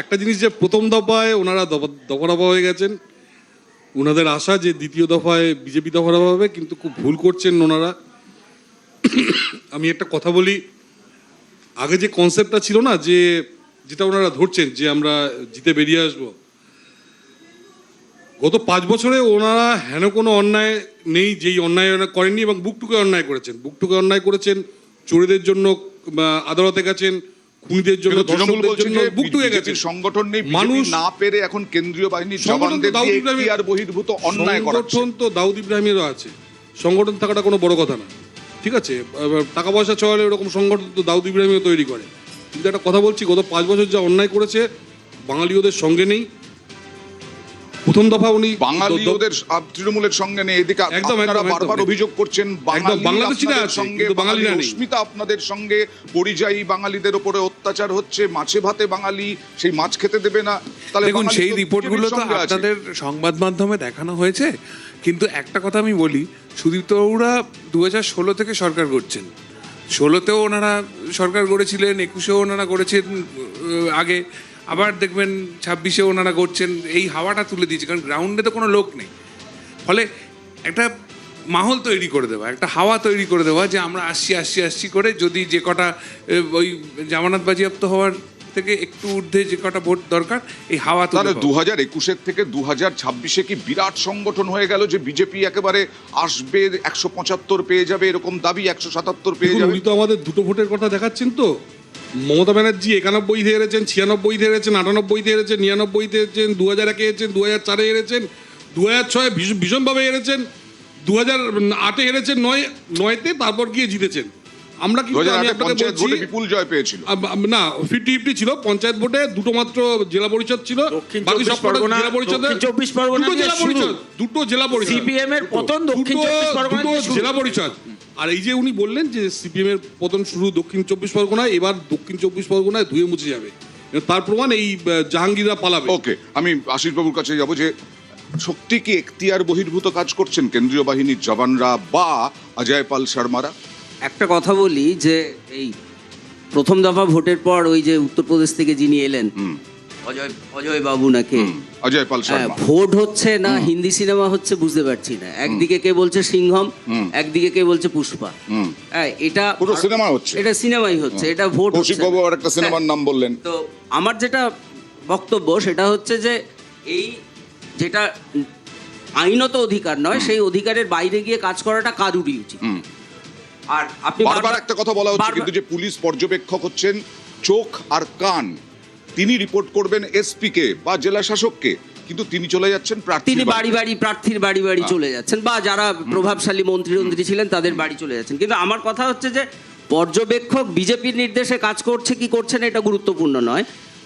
একটা জিনিস যে প্রথম দফায় ওনারা দফা হয়ে গেছেন, ওনাদের আশা যে দ্বিতীয় দফায় বিজেপি দফা হবে, কিন্তু খুব ভুল করছেন ওনারা। আমি একটা কথা বলি, আগে যে কনসেপ্টটা ছিল না, যে যেটা ওনারা ধরছেন যে আমরা জিতে বেরিয়ে আসব, গত 5 বছরে ওনারা হেন কোনো অন্যায় নেই যেই অন্যায় করেননি, এবং বুকটুকে অন্যায় করেছেন। বুকটুকে অন্যায় করেছেন, চোরেদের জন্য আদালতে গেছেন, খুনিদের জন্য, ধর্ষকদের জন্য বুকটুকে গেছেন। সংগঠন নেই, মানুষ না পেরে এখন কেন্দ্রীয় বাহিনীর জওয়ানদের দিয়ে এখতিয়ার বহির্ভূত অন্যায় করাচ্ছে। সংগঠন তো দাউদ ইব্রাহিমেরও আছে, সংগঠন থাকাটা কোনো বড় কথা না, ঠিক আছে? টাকা পয়সা ছড়ালে এরকম সংগঠন তো দাউদ ইব্রাহিমও তৈরি করে। কিন্তু একটা কথা বলছি, গত 5 বছর যা অন্যায় করেছে, বাঙালি ওদের সঙ্গে নেই। প্রথম দফা উনি বাঙালি ওদের তৃণমূলের সঙ্গে নেই, এদিকে আপনারা বারবার অভিযোগ করছেন বাংলাদেশের সঙ্গে, বাঙালি রশ্মিতা আপনাদের সঙ্গে, পরিযায়ী বাঙালিদের উপরে অত্যাচার হচ্ছে, মাছে ভাতে বাঙালি, সেই মাছ খেতে দেবে না। তাহলে দেখুন, সেই রিপোর্টগুলো তো আপনাদের সংবাদ মাধ্যমে দেখানো হয়েছে। কিন্তু একটা কথা আমি বলি, সুদীপ্ত বাবুরা 2016 থেকে সরকার করছেন। 16তেও ওনারা সরকার গড়েছিলেন, 21এও ওনারা করেছেন আগে, আবার দেখবেন 26-এ ওনারা করছেন। এই হাওয়াটা তুলে দিয়েছে, কারণ গ্রাউন্ডে তো কোনো লোক নেই। ফলে একটা মাহল তৈরি করে দেওয়া, একটা হাওয়া তৈরি করে দেওয়া যে আমরা আসছি করে, যদি যে কটা ওই জামানত বাজেয়াপ্ত হওয়ার থেকে একটু ঊর্ধ্বে যে কটা ভোট দরকার, এই হাওয়া তো 2021 থেকে 2026-এ কি বিরাট সংগঠন হয়ে গেল যে বিজেপি একেবারে আসবে, 175 পেয়ে যাবে, এরকম দাবি 177 পেয়ে যাবে। উনি তো আমাদের দুটো ভোটের কথা দেখাচ্ছেন। তো মমতা ব্যানার্জি 91 হেরেছেন, 96 হেরেছেন, 98 হেরেছেন, 99 হেরেছেন, 2001 হেরেছেন, 2004 হেরেছেন, 2006 ভীষণভাবে হেরেছেন, 2008 হেরেছেন, 9তে তারপর গিয়ে জিতেছেন। আমরা কি বিপুল জয় পেয়েছিল না, 50-50 ছিল। পঞ্চায়েত ভোটে দুটো মাত্র জেলা পরিষদ ছিল, বাকি সব জেলা পরিষদে, দুটো জেলা পরিষদ, সিপিএম এর পতন দক্ষিণ 24 পরগনায়, দুটো জেলা পরিষদ। আর এই যে উনি বললেন যে সিপিএম এর পতন শুরু দক্ষিণ 24 পরগনায়, এবার দক্ষিণ 24 পরগনায় ধুয়ে মুছে যাবে, তার প্রমাণ এই জাহাঙ্গীররা পালাবে। ওকে, আমি আশিস বাবুর কাছে যাবো যে সত্যি কি এখতিয়ার বহির্ভূত কাজ করছেন কেন্দ্রীয় বাহিনীর জওয়ানরা বা অজয় পাল শর্মারা? একটা কথা বলি যে এই প্রথম দফা ভোটের পর ওই যে উত্তরপ্রদেশ থেকে যিনি এলেন, অজয় বাবু নাকি অজয় পাল শর্মা, ভোট হচ্ছে না হিন্দি সিনেমা হচ্ছে বুঝতে পারছি না। একদিকে কে বলছে সিংহম, একদিকে কে বলছে পুষ্পা। এটা পুরো সিনেমা হচ্ছে, এটা সিনেমাই হচ্ছে, এটা ভোট হচ্ছে। কৌশিক বাবু আরেকটা সিনেমার নাম বললেন। তো আমার যেটা বক্তব্য সেটা হচ্ছে যে এই যেটা আইনত অধিকার নয়, সেই অধিকারের বাইরে গিয়ে কাজ করাটা কারুরই উচিত। আর আপনি বারবার একটা কথা বলা হচ্ছে কিন্তু যে পুলিশ পর্যবেক্ষক হচ্ছেন চোখ আর কান, তিনি রিপোর্ট করবেন এসপি কে বা জেলা শাসককে, কিন্তু তিনি চলে যাচ্ছেন তিনি প্রার্থীর বাড়ি চলে যাচ্ছেন, বা যারা প্রভাবশালী মন্ত্রী ছিলেন তাদের বাড়ি চলে যাচ্ছেন। কিন্তু আমার কথা হচ্ছে যে পর্যবেক্ষক বিজেপির নির্দেশে কাজ করছে কি করছে না এটা গুরুত্বপূর্ণ নয়।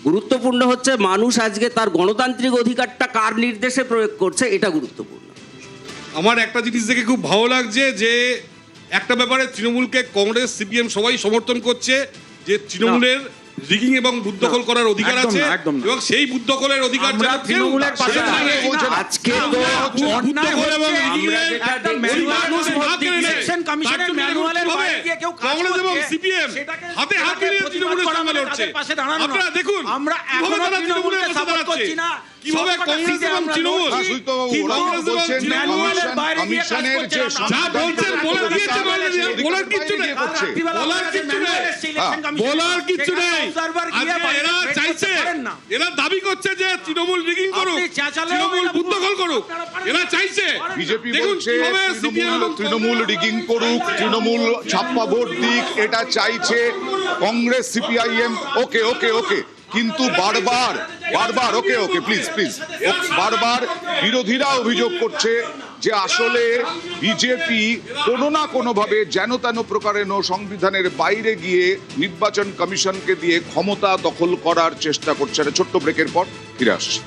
গুরুত্বপূর্ণ হচ্ছে মানুষ আজকে তার গণতান্ত্রিক অধিকারটা কার নির্দেশে প্রয়োগ করছে, এটা গুরুত্বপূর্ণ। আমার একটা জিনিস দেখে খুব ভালো লাগছে যে একটা ব্যাপারে তৃণমূলকে কংগ্রেস, সিপিএম সবাই সমর্থন করছে, যে তৃণমূলের রিগিং এবং বুথ দখল করার অধিকার আছে, এবং সেই বুথ দখলের অধিকার আমরা তৃণমূলের পাশে আজকে তো অন্যায় হচ্ছে, একটা ম্যানুয়াল ইলেকশন কমিশনের ম্যানুয়ালের বাইরে গিয়ে কেউ কাজ করছে, কংগ্রেস এবং সিপিএম হাতে হাত মিলিয়ে তৃণমূলের সঙ্গে লড়ছে। আপনারা দেখুন আমরা এখনো তৃণমূলকে সাপোর্ট করছি না, কিভাবে কংগ্রেস এবং তৃণমূল ম্যানুয়ালের বাইরে গিয়ে কাজ করছে। যা বলছেন বলার কিচ্ছু নেই, বলার কিচ্ছু নেই। এরা চাইছে, এরা দাবি করছে যে তৃণমূল রিগিং করুক, তৃণমূল বুথ দখল করুক, এরা চাইছে। বিজেপি বলছে তৃণমূল রিগিং করুক, তৃণমূল ছাপ্পা ভোট দিক, এটা চাইছে কংগ্রেস, সিপিআইএম। ওকে ওকে ওকে, কিন্তু বারবার ওকে প্লিজ বারবার বিরোধীরা অভিযোগ করছে যে আসলে বিজেপি কোনো না কোনোভাবে যেন তেন প্রকারে সংবিধানের বাইরে গিয়ে নির্বাচন কমিশনকে দিয়ে ক্ষমতা দখল করার চেষ্টা করছে। ছোট্ট ব্রেকের পর ফিরে আসছে।